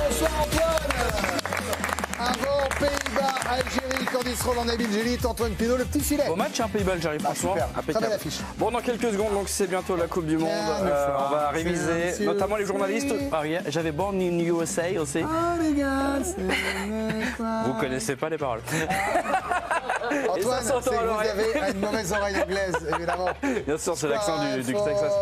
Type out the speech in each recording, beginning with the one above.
Bonsoir Antoine. Avant Pays-Bas, Algérie, Candice Roland, Nabil Gélit, Antoine Pinot, le petit filet. Bon match, hein, Pays-Bas, Algérie, franchement. Super. Impeccable. Très belle affiche. Bon, dans quelques secondes, donc c'est bientôt la Coupe du Monde. On va réviser, notamment les journalistes. Ah, regarde, j'avais Born in USA aussi. Ah les gars, c'est Vous connaissez pas les paroles. Antoine, ça s'entend c'est que à vous l'oreille. avez une mauvaise oreille anglaise, évidemment. Bien sûr, c'est l'accent du Texas.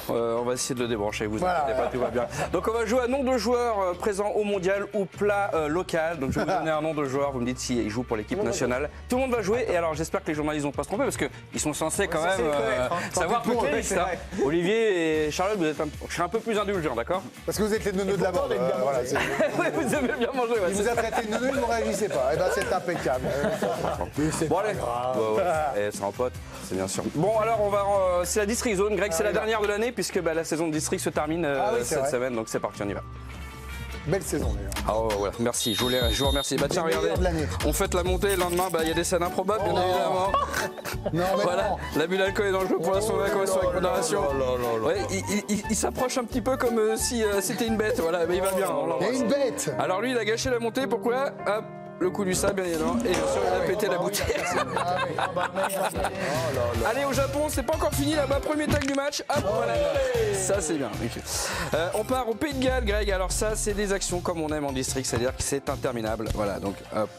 On va essayer de le débrancher, vous inquiétez pas, tout va bien. Donc on va jouer à nom de joueur présent au mondial ou plat local. Donc je vais vous donner un nom de joueur, vous me dites s'il joue pour l'équipe nationale. Tout le monde va jouer et alors j'espère que les journalistes vont pas se tromper parce qu'ils sont censés quand même savoir toutes les listes. Olivier et Charlotte, je serai un peu plus indulgent, d'accord? Parce que vous êtes les neuneux de la bande. Voilà, Ouais, vous aimez bien manger. Ouais, il vous a traité de neuneux, vous ne réagissez pas. Eh ben c'est impeccable. bon allez, c'est en pote, c'est bien sûr. Bon alors on va, c'est la District Zone, Greg, c'est la dernière de l'année puisque la saison de District se termine cette semaine, donc c'est parti, on y va. Belle saison d'ailleurs. Ah voilà, merci, je vous remercie. Bah tiens, regardez, on fête la montée, le lendemain, il y a des scènes improbables, bien évidemment. Non, mais voilà, non. l'abus d'alcool est dans le jeu pour l'instant, avec modération. Ouais, il s'approche un petit peu comme si c'était une bête, voilà, mais il va bien. Il y a une bête. Alors lui, il a gâché la montée, pourquoi? Hop, le coup du sable, bien évidemment, et bien sûr, il a pété la bouteille. Allez, au Japon, c'est pas encore fini là-bas, premier tag du match. Hop, voilà. Ça, c'est bien. On part au Pays de Galles, Greg. Alors ça, c'est des actions comme on aime en district, c'est-à-dire que c'est interminable. Voilà, donc hop,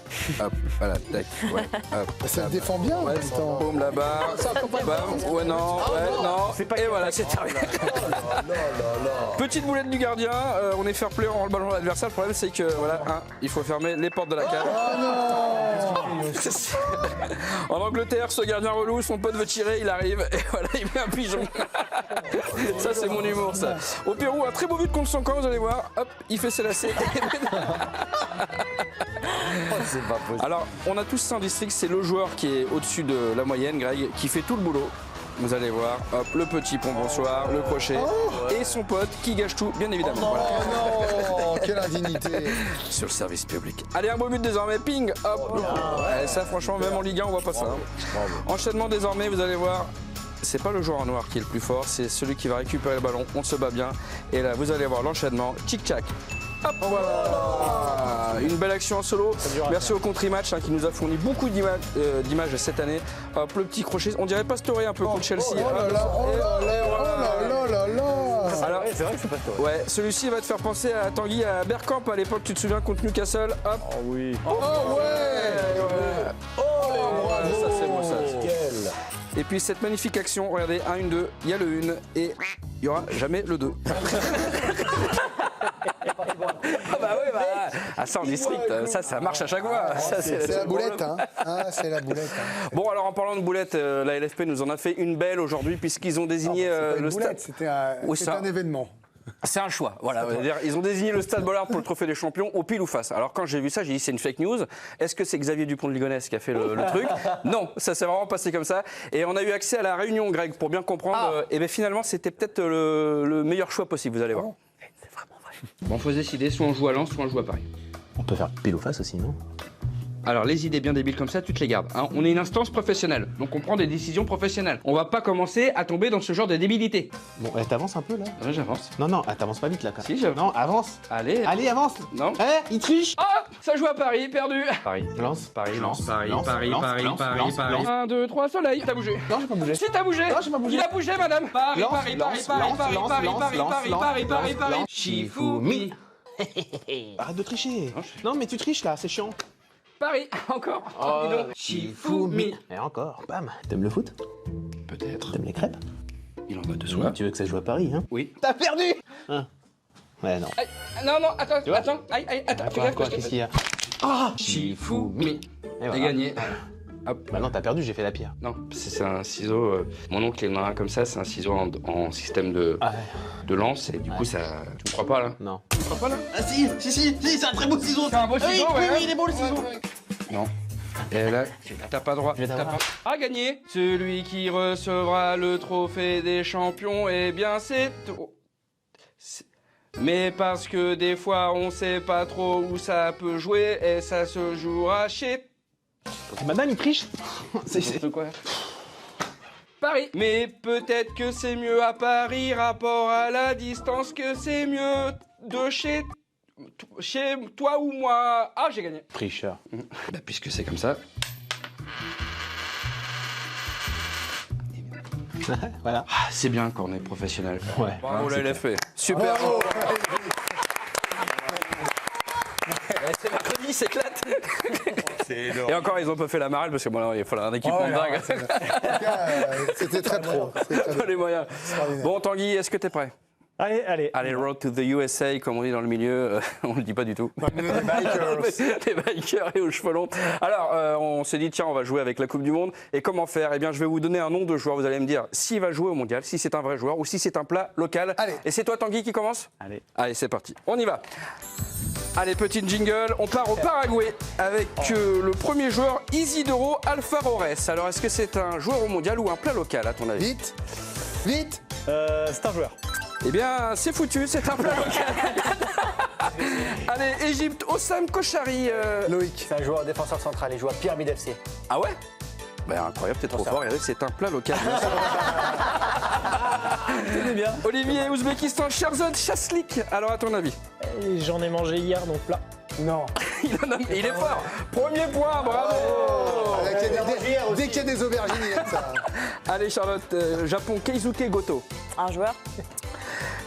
voilà, tac, ouais, hop. Ça le défend bien. Ouais, boum là-bas. Bam, ouais, non, et voilà, c'est terminé. Petite boulette du gardien, on est fair play, on rend le ballon à l'adversaire. Le problème, c'est que voilà, il faut fermer les portes de la cave. En Angleterre, ce gardien relou, son pote veut tirer, il arrive et voilà, il met un pigeon. Ça, c'est mon humour, ça. Au Pérou, un très beau but contre son camp, vous allez voir. Hop, il fait ses lacets. C'est pas possible. Alors, on a tous ça en district, c'est le joueur qui est au-dessus de la moyenne, Greg, qui fait tout le boulot. Vous allez voir, hop, le petit pont bonsoir, le crochet et son pote qui gâche tout, bien évidemment. Voilà. Oh non, quelle indignité. Sur le service public. Allez, un beau but désormais, ping, hop. Ouais, ça, franchement, même en Ligue 1, on voit pas ça. Hein. Enchaînement désormais, vous allez voir. C'est pas le joueur en noir qui est le plus fort, c'est celui qui va récupérer le ballon. On se bat bien. Et là, vous allez voir l'enchaînement. Tic-tac. Hop, voilà. Une belle action en solo. Merci au Country-Match qui nous a fourni beaucoup d'images cette année. Hop, le petit crochet. On dirait Pastore un peu contre Chelsea. Oh là là, oh là là. Alors, C'est vrai que c'est Pastore. ouais, celui-ci va te faire penser à Tanguy à Bergkamp à l'époque, tu te souviens, contre Newcastle. Hop. Oh oui. Oh ouais. Bravo. Ça, c'est beau, ça. Nickel. Et puis cette magnifique action, regardez, 1, 1, 2, il y a le 1 et il n'y aura jamais le 2. Ah bah oui, ça en district, ça marche à chaque fois. C'est la boulette, hein. C'est la boulette. Hein. Bon, alors en parlant de boulette, la LFP nous en a fait une belle aujourd'hui puisqu'ils ont désigné le stade. C'était un événement. C'est un choix, voilà. Ils ont désigné le Stade Bollard pour le Trophée des Champions au pile ou face. Alors quand j'ai vu ça, j'ai dit c'est une fake news. Est-ce que c'est Xavier Dupont de Ligonnès qui a fait le truc? Non, ça s'est vraiment passé comme ça. Et on a eu accès à la réunion, Greg, pour bien comprendre. Et bien finalement, c'était peut-être le meilleur choix possible, vous allez voir. C'est vraiment vrai. Bon, faut se décider, soit on joue à Lens, soit on joue à Paris. On peut faire pile ou face aussi, non? Alors les idées bien débiles comme ça, tu te les gardes. Hein. On est une instance professionnelle, donc on prend des décisions professionnelles. On va pas commencer à tomber dans ce genre de débilité. Bon, t'avances un peu là. Ouais, j'avance. Non, non, t'avances pas vite là. Si, j'avance. Non, avance. Allez. Allez, avance. Non. Il triche. Ah, ça joue à Paris, perdu. Paris. Lance. Paris, Lance. Paris, Lance. Paris, Lance. Paris, Lance. Paris, Lance. Paris. Lance. 1, 2, 3, soleil. T'as bougé. Non, j'ai pas bougé. Si t'as bougé. Non, j'ai pas bougé. Il a bougé, madame. Paris, Lance, Paris, Paris, lance, Paris, lance, Paris, lance, Paris, lance, Paris, lance, Paris, lance, Paris, Paris, lance, Paris. lance. Shifumi. Arrête de tricher. Non, Non, mais tu triches là, c'est chiant. Paris, encore. Dis donc. Shifumi. Et encore, bam. T'aimes le foot? Peut-être. T'aimes les crêpes? Il en va de soi. Tu veux que ça se joue à Paris, hein? Oui. T'as perdu! Hein? Ouais, non. Aïe, non, non, attends, vois attends, aïe, attends, fais Quoi, gaffe. quoi, parce que- qu'est-ce qu'il y a? Ah, Shifumi. Et J'ai voilà. gagné. Bah non, t'as perdu, j'ai fait la pire. Non, c'est un ciseau. Mon oncle il en a un comme ça, c'est un ciseau en système de lance et du coup ça. Tu me crois pas là? Non. Tu me crois pas là? Ah si, c'est un très beau ciseau. C'est un beau ciseau, ouais. Oui, il est beau le ciseau. Non. Et là, t'as pas droit. Je vais t'avoir. À gagner. Celui qui recevra le trophée des champions, eh bien c'est. Mais parce que des fois on sait pas trop où ça peut jouer et ça se jouera chez. Madame, il triche. C'est quoi? Paris. Mais peut-être que c'est mieux à Paris, rapport à la distance, que c'est mieux de chez chez toi ou moi. Ah, j'ai gagné. Tricheur. Bah, puisque c'est comme ça. Voilà. Ah, c'est bien qu'on est professionnel. Ouais. Bravo la LFP. Super. Bravo. C'est mercredi, c'est éclate. Et encore, ils ont pas fait la marelle parce que bon, là, il faut un équipement de dingue. C'était très pro. Pas les moyens. Bon, Tanguy, est-ce que t'es prêt? Allez, allez. Allez, road to the USA, comme on dit dans le milieu, on le dit pas du tout. Les bikers. Les bikers et aux cheveux longs. Alors, on s'est dit, tiens, on va jouer avec la Coupe du Monde. Et comment faire? Eh bien, je vais vous donner un nom de joueur. Vous allez me dire s'il va jouer au mondial, si c'est un vrai joueur ou si c'est un plat local. Allez. Et c'est toi, Tanguy, qui commence? Allez. Allez, c'est parti. On y va. Allez, petite jingle. On part au Paraguay avec le premier joueur, Isidoro Alfarores. Alors, est-ce que c'est un joueur au mondial ou un plat local, à ton avis? Vite. Vite. C'est un joueur. Eh bien, c'est foutu, c'est un plat local. Allez, Égypte, Ossam Koshari. Loïc. C'est un joueur défenseur central, il joue à Pyramide FC. Ah ouais? Bah, incroyable, t'es trop fort. Regardez, c'est un plat local. C'est bien. Olivier, Ouzbékistan, Sherzod Chaslik. Alors, à ton avis? J'en ai mangé hier, donc là. Non. Il est fort. Premier point, bravo. Dès qu'il y a des aubergines, il y a ça. Allez, Charlotte, Japon, Keisuke Goto. Un joueur.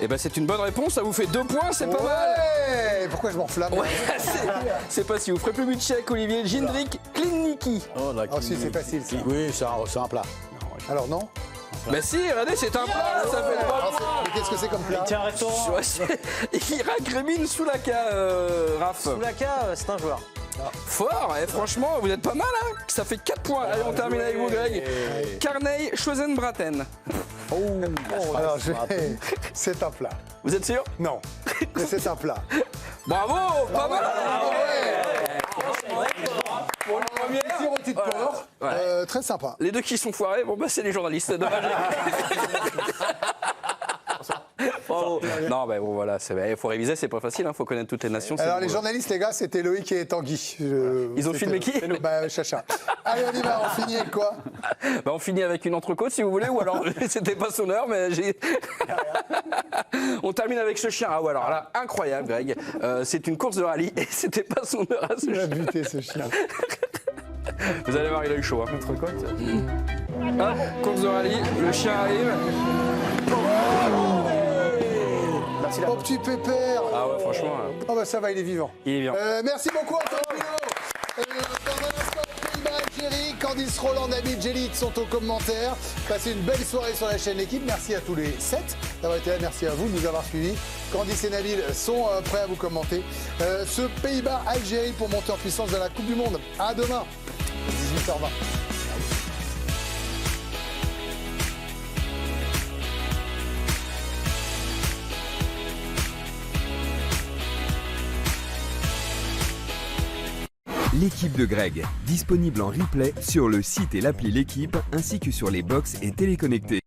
Eh ben, c'est une bonne réponse. Ça vous fait 2 points, c'est pas mal. Ouais. Pourquoi je m'enflamme? Ouais, c'est pas si vous ferez plus but tchèque, Olivier. Jindrik Kliniki. Oh si, c'est facile ça. Oui, c'est un plat. Alors non? Bah si, regardez, c'est un plat, ça fait Ah, 3 points. mais qu'est-ce que c'est comme plat? Tiens, un restaurant. Ouais, c'est Irak Remin Soulaka, Raph. Soulaka, c'est un joueur. Fort, et franchement, vous êtes pas mal, hein. Ça fait 4 points. Allez, on termine avec vous, Greg. Carney Schoenbraten. Alors, c'est un plat. Vous êtes sûr? Non, mais c'est un plat. Bravo, pas mal. Pour une première. Petit rôti de porc, très sympa. Les deux qui sont foirés, bon bah c'est les journalistes. Dommage. Bravo. Non, bah bon, voilà, il faut réviser, c'est pas facile, il faut connaître toutes les nations. Alors c'est les bon. journalistes, les gars, c'était Loïc et Tanguy. Ils ont filmé qui? Bah, Chacha. Allez, on y va, on finit avec quoi? Bah, on finit avec une entrecôte si vous voulez, ou alors c'était pas son heure, mais j'ai. On termine avec ce chien. Ah ouais, alors là, incroyable, Greg. C'est une course de rallye et c'était pas son heure à ce Il a chien. buté ce chien. Vous allez voir, il a eu chaud. Hein. Ah, course de rallye, le chien arrive. Oh, petit pépère. Ah ouais, franchement, Oh bah ça va, il est vivant. il est bien. Merci beaucoup Antoine Pinault. Dans un instant, Pays-Bas, Algérie, Candice Roland, Nabil Djellit sont aux commentaires. Passez une belle soirée sur la chaîne L'équipe. Merci à tous les 7 d'avoir été là. Merci à vous de nous avoir suivis. Candice et Nabil sont prêts à vous commenter ce Pays-Bas, Algérie pour monter en puissance dans la Coupe du Monde. À demain, 18h20. L'équipe de Greg, disponible en replay sur le site et l'appli L'équipe, ainsi que sur les box et téléconnectés.